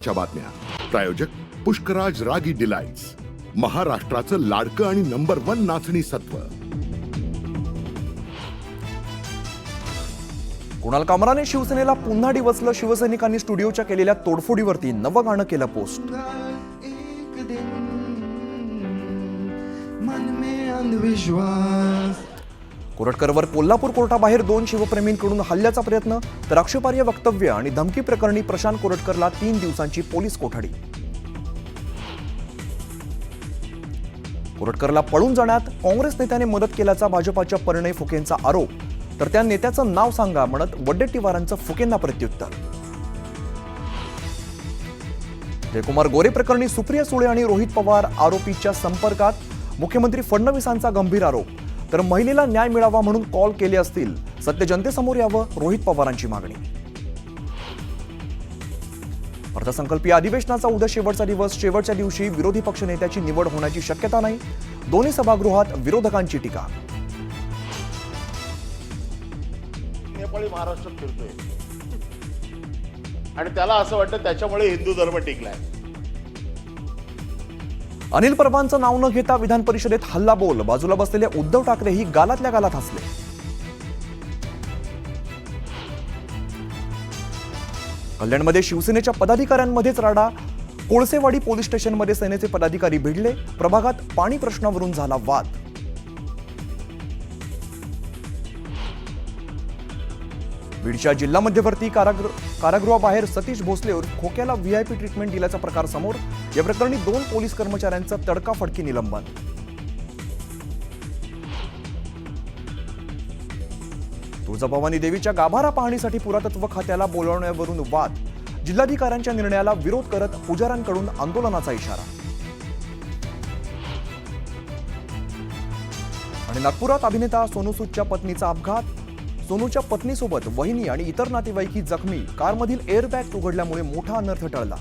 च्या बातम्या प्रायोजक पुष्कराज रागी डिलाइट्स, महाराष्ट्राचं लाडकं आणि नंबर 1 नाचणी सत्व. कुणाल कामराने शिवसेनेला पुन्हा डिवचलं. शिवसैनिकांनी स्टुडिओच्या केलेल्या तोडफोडीवरती नवं गाणं केलं पोस्ट. कोरटकरवर कोल्हापूर कोर्टाबाहेर 2 शिवप्रेमींकडून हल्ल्याचा प्रयत्न, तर आक्षेपार्ह वक्तव्य आणि धमकी प्रकरणी प्रशांत कोरटकरला 3 दिवसांची पोलीस कोठडी. कोरटकरला पळून जाण्यात काँग्रेस नेत्याने मदत केल्याचा भाजपाच्या परिणय फुकेंचा आरोप, तर त्या नेत्याचं नाव सांगा म्हणत वडेट्टीवारांचं फुकेंना प्रत्युत्तर. जयकुमार गोरे प्रकरणी सुप्रिया सुळे आणि रोहित पवार आरोपीच्या संपर्कात, मुख्यमंत्री फडणवीसांचा गंभीर आरोप, तर महिलेला न्याय मिळावा म्हणून कॉल केले असतील, सत्य जनतेसमोर यावं रोहित पवारांची मागणी. अर्थसंकल्पीय अधिवेशनाचा उद्या शेवटचा दिवस. शेवटच्या दिवशी विरोधी पक्षनेत्याची निवड होण्याची शक्यता नाही. दोन्ही सभागृहात विरोधकांची टीका. नेपाळी महाराष्ट्रात फिरतोय आणि त्याला असं वाटतं त्याच्यामुळे हिंदू धर्म टिकलाय. अनिल परबांचं नाव न घेता विधान परिषदेत हल्लाबोल. बाजूला बसलेले उद्धव ठाकरेही गालातल्या गालात हसले. कल्याणमध्ये शिवसेनेच्या पदाधिकाऱ्यांमध्येच राडा. कोळसेवाडी पोलीस स्टेशनमध्ये सेनेचे पदाधिकारी भिडले. प्रभागात पाणी प्रश्नावरून झाला वाद. बीडच्या जिल्हा मध्यवर्ती कारागृहाबाहेर सतीश भोसले खोक्याला व्हीआयपी ट्रीटमेंट दिल्याचा प्रकार समोर. या प्रकरणी 2 पोलीस कर्मचाऱ्यांचं तडकाफडकी निलंबन. तुळजाभवानी देवीच्या गाभारा पाहणीसाठी पुरातत्व खात्याला बोलावण्यावरून वाद. जिल्हाधिकाऱ्यांच्या निर्णयाला विरोध करत पुजाऱ्यांकडून आंदोलनाचा इशारा. आणि नागपुरात अभिनेता सोनू सूदच्या पत्नीचा अपघात. सोनूच्या पत्नीसोबत वहिनी आणि इतर नातेवाईक जखमी. कारमधील एअरबॅग उघडल्यामुळे मोठा अनर्थ टळला.